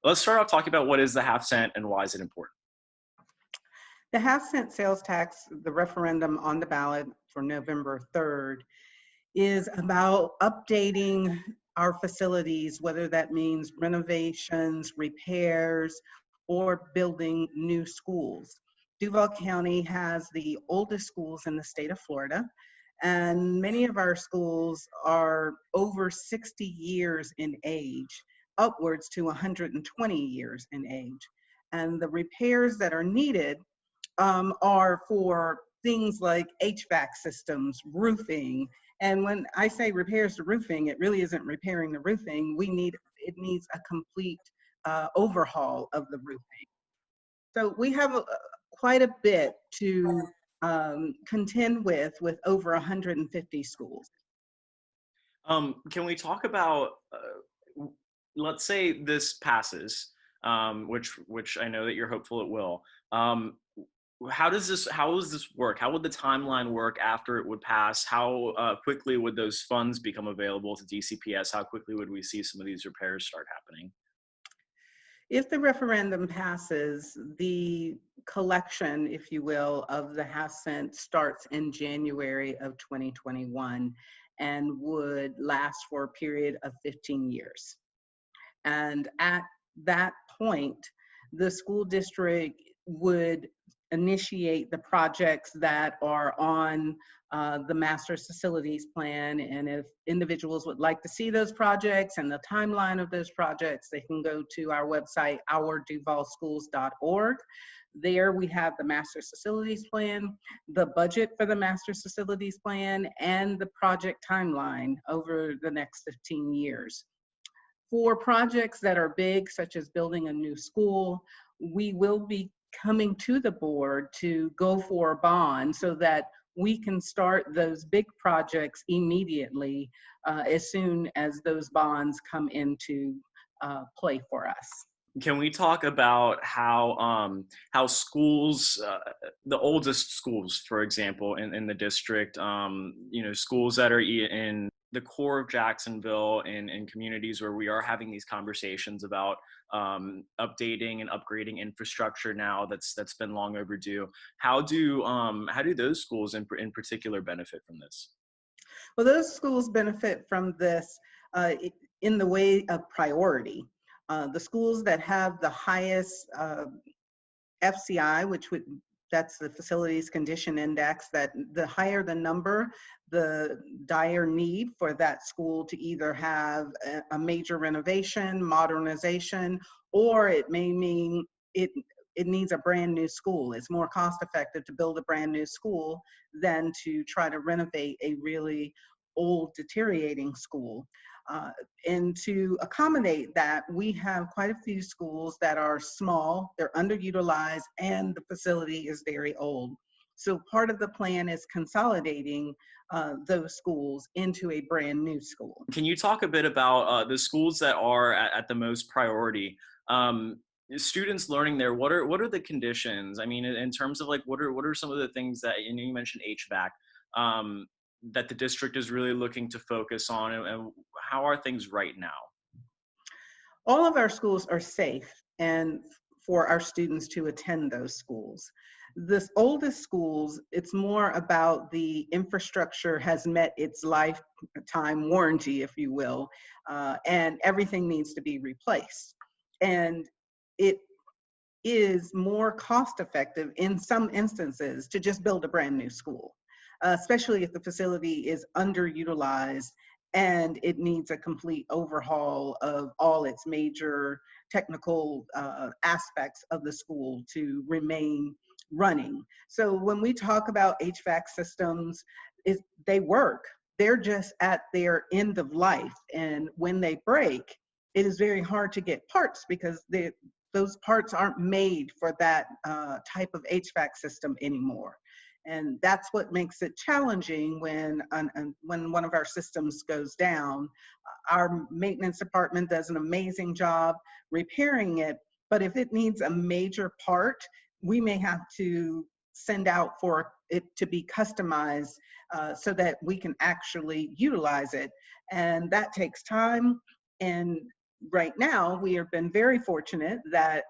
let's start off talking about what is the half cent and why is it important? The half-cent sales tax, the referendum on the ballot for November 3rd, is about updating our facilities, whether that means renovations, repairs, or building new schools. Duval County has the oldest schools in the state of Florida, and many of our schools are over 60 years in age, upwards to 120 years in age. And the repairs that are needed are for things like HVAC systems, roofing. And when I say repairs to roofing, it really isn't repairing the roofing. It needs a complete overhaul of the roofing. So we have quite a bit to contend with over 150 schools. Can we talk about, let's say this passes, which I know that you're hopeful it will. How does this work? How would the timeline work after it would pass? How quickly would those funds become available to DCPS? How quickly would we see some of these repairs start happening? If the referendum passes, the collection, if you will, of the half cent starts in January of 2021 and would last for a period of 15 years. And at that point, the school district would initiate the projects that are on the master's facilities plan. And if individuals would like to see those projects and the timeline of those projects, they can go to our website, ourduvalschools.org. There we have the master's facilities plan, the budget for the master's facilities plan, and the project timeline over the next 15 years. For projects that are big, such as building a new school, we will be coming to the board to go for a bond so that we can start those big projects immediately as soon as those bonds come into play for us. Can we talk about how schools, the oldest schools, for example, in the district, schools that are in the core of Jacksonville and in communities where we are having these conversations about updating and upgrading infrastructure now that's been long overdue. How do those schools in particular benefit from this? Well, those schools benefit from this in the way of priority. The schools that have the highest FCI, that's the Facilities Condition Index, that the higher the number, the dire need for that school to either have a major renovation, modernization, or it may mean it needs a brand new school. It's more cost effective to build a brand new school than to try to renovate a really old, deteriorating school. And to accommodate that, we have quite a few schools that are small, they're underutilized, and the facility is very old. So part of the plan is consolidating those schools into a brand new school. Can you talk a bit about the schools that are at the most priority? Students learning there, what are the conditions? I mean, in terms of like, what are some of the things that, you mentioned HVAC, that the district is really looking to focus on, and how are things right now? All of our schools are safe and for our students to attend those schools. The oldest schools, it's more about the infrastructure has met its lifetime warranty, if you will, and everything needs to be replaced. And it is more cost effective in some instances to just build a brand new school. Especially if the facility is underutilized and it needs a complete overhaul of all its major technical aspects of the school to remain running. So when we talk about HVAC systems, they work. They're just at their end of life. And when they break, it is very hard to get parts because those parts aren't made for that type of HVAC system anymore. And that's what makes it challenging when one of our systems goes down. Our maintenance department does an amazing job repairing it, but if it needs a major part, we may have to send out for it to be customized so that we can actually utilize it. And that takes time. And right now, we have been very fortunate that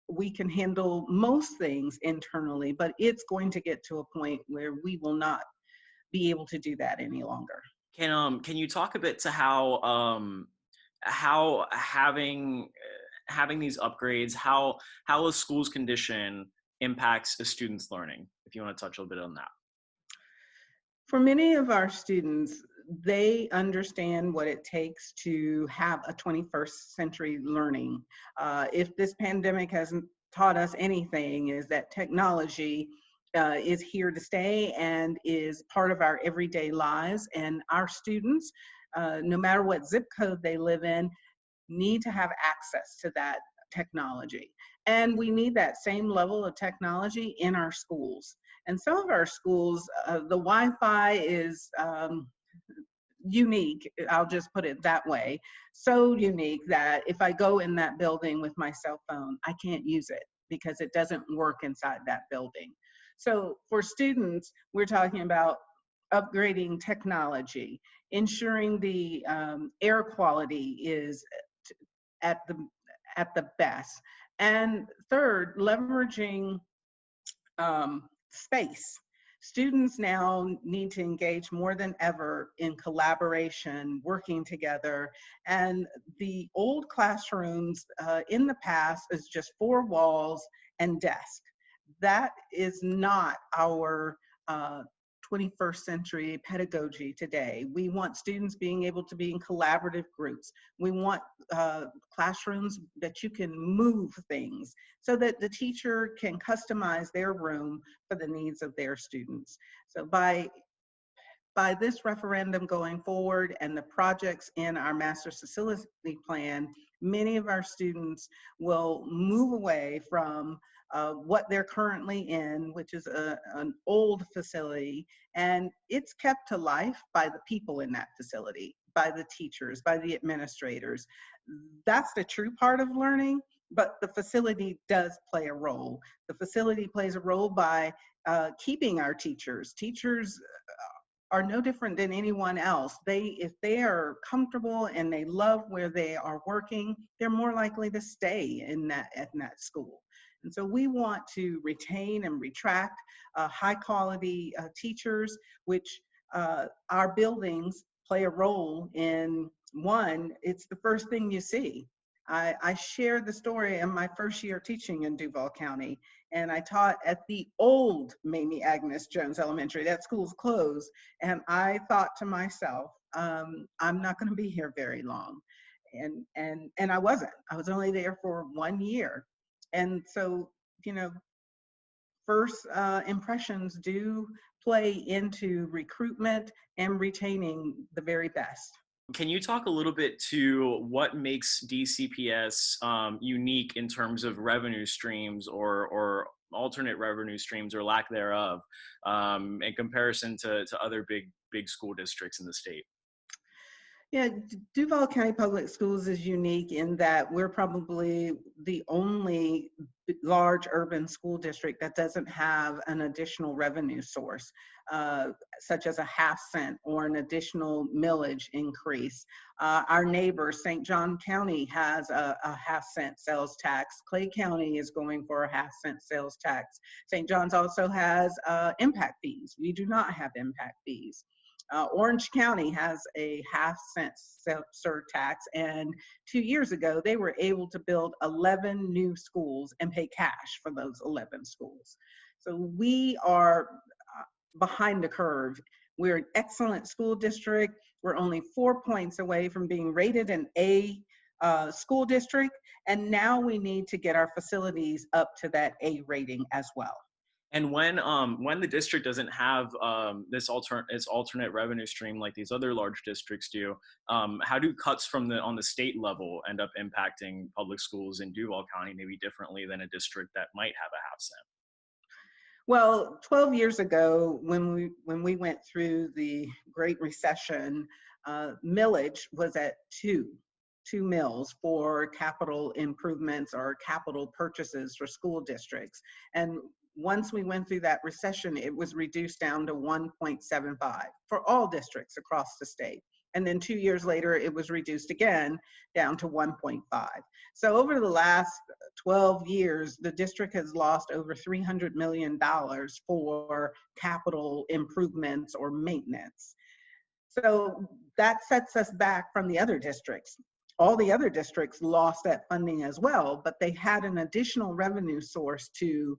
we can handle most things internally, but it's going to get to a point where we will not be able to do that any longer. Can you talk a bit to how having these upgrades, how a school's condition impacts a student's learning? If you want to touch a little bit on that. For many of our students, they understand what it takes to have a 21st century learning. If this pandemic hasn't taught us anything, is that technology is here to stay and is part of our everyday lives. And our students, no matter what zip code they live in, need to have access to that technology. And we need that same level of technology in our schools. And some of our schools, the Wi-Fi is unique, I'll just put it that way, so unique that if I go in that building with my cell phone, I can't use it because it doesn't work inside that building. So for students, we're talking about upgrading technology, ensuring the air quality is at the best. And third, leveraging space. Students now need to engage more than ever in collaboration, working together. And the old classrooms in the past is just four walls and desk. That is not our 21st century pedagogy today. We want students being able to be in collaborative groups. We want classrooms that you can move things so that the teacher can customize their room for the needs of their students. So by this referendum going forward and the projects in our master facility plan, many of our students will move away from what they're currently in, which is an old facility, and it's kept to life by the people in that facility, by the teachers, by the administrators. That's the true part of learning, but the facility does play a role. The facility plays a role by keeping our teachers. Teachers are no different than anyone else. If they are comfortable and they love where they are working, they're more likely to stay in that school. And so we want to retain and attract high quality teachers, which our buildings play a role in. One, it's the first thing you see. I shared the story in my first year teaching in Duval County, and I taught at the old Mamie Agnes Jones Elementary. That school's closed, and I thought to myself, I'm not going to be here very long, and I wasn't. I was only there for 1 year, and so first impressions do play into recruitment and retaining the very best. Can you talk a little bit to what makes DCPS unique in terms of revenue streams or alternate revenue streams or lack thereof in comparison to other big school districts in the state? Yeah, Duval County Public Schools is unique in that we're probably the only large urban school district that doesn't have an additional revenue source, such as a half-cent or an additional millage increase. Our neighbor, St. John County, has a half-cent sales tax. Clay County is going for a half-cent sales tax. St. John's also has impact fees. We do not have impact fees. Orange County has a half-cent surtax, and 2 years ago, they were able to build 11 new schools and pay cash for those 11 schools. So we are behind the curve. We're an excellent school district. We're only 4 points away from being rated an A school district, and now we need to get our facilities up to that A rating as well. And when the district doesn't have its alternate revenue stream like these other large districts do, how do cuts on the state level end up impacting public schools in Duval County maybe differently than a district that might have a half cent? Well, 12 years ago, when we went through the Great Recession, millage was at two mills for capital improvements or capital purchases for school districts. And once we went through that recession, it was reduced down to 1.75 for all districts across the state. And then 2 years later, it was reduced again down to 1.5. So over the last 12 years, the district has lost over $300 million for capital improvements or maintenance. So that sets us back from the other districts. All the other districts lost that funding as well, but they had an additional revenue source to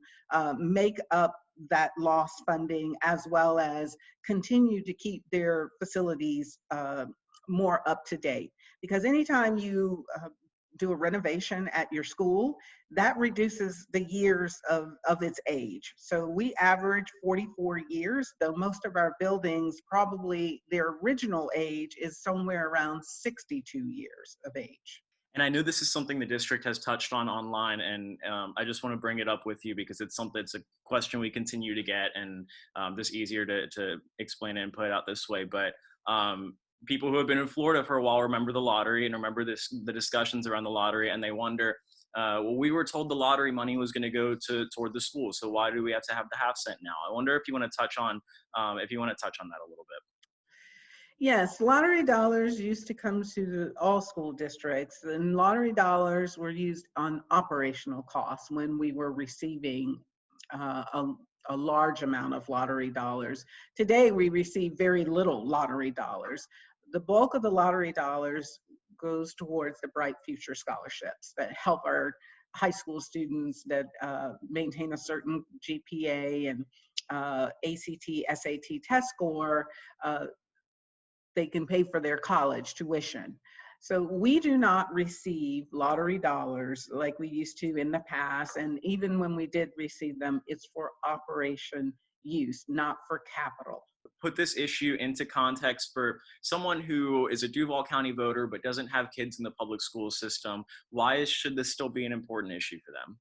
make up that lost funding, as well as continue to keep their facilities more up to date. Because anytime you do a renovation at your school, that reduces the years of its age. So we average 44 years, though most of our buildings, probably their original age is somewhere around 62 years of age. And I know this is something the district has touched on online, and I just want to bring it up with you because it's a question we continue to get, and just easier to explain it and put it out this way. But people who have been in Florida for a while remember the lottery and remember the discussions around the lottery, and they wonder, well, we were told the lottery money was going to go toward the school, so why do we have to have the half cent now? I wonder if you want to touch on that a little bit. Yes, lottery dollars used to come to all school districts, and lottery dollars were used on operational costs when we were receiving a large amount of lottery dollars. Today, we receive very little lottery dollars. The bulk of the lottery dollars goes towards the Bright Future scholarships that help our high school students that maintain a certain GPA and ACT, SAT test score. They can pay for their college tuition. So we do not receive lottery dollars like we used to in the past. And even when we did receive them, it's for operation use, not for capital. Put this issue into context for someone who is a Duval County voter but doesn't have kids in the public school system. Why should this still be an important issue for them?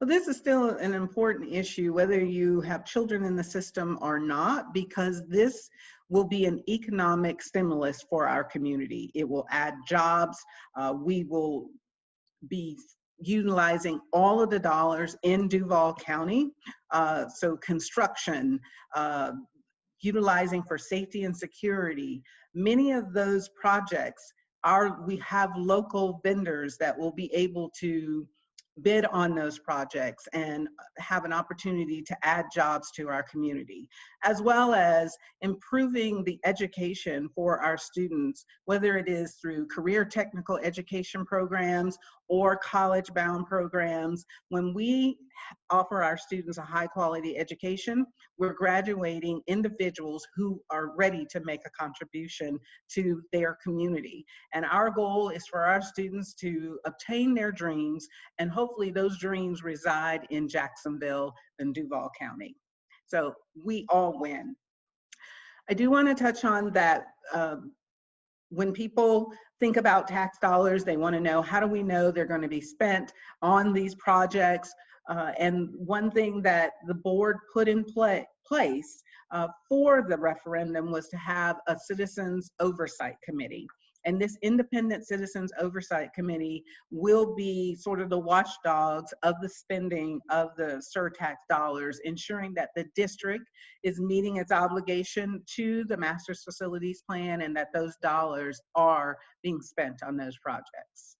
Well, this is still an important issue, whether you have children in the system or not, because this will be an economic stimulus for our community. It will add jobs. We will be utilizing all of the dollars in Duval County. So construction, utilizing for safety and security. Many of those projects we have local vendors that will be able to bid on those projects and have an opportunity to add jobs to our community, as well as improving the education for our students, whether it is through career technical education programs or college-bound programs. When we offer our students a high-quality education, we're graduating individuals who are ready to make a contribution to their community. And our goal is for our students to obtain their dreams, and hopefully those dreams reside in Jacksonville and Duval County. So we all win. I do want to touch on that when people think about tax dollars, they want to know, how do we know they're going to be spent on these projects? And one thing that the board put in place for the referendum was to have a citizens oversight committee. And this independent citizens oversight committee will be sort of the watchdogs of the spending of the surtax dollars, ensuring that the district is meeting its obligation to the master's facilities plan and that those dollars are being spent on those projects.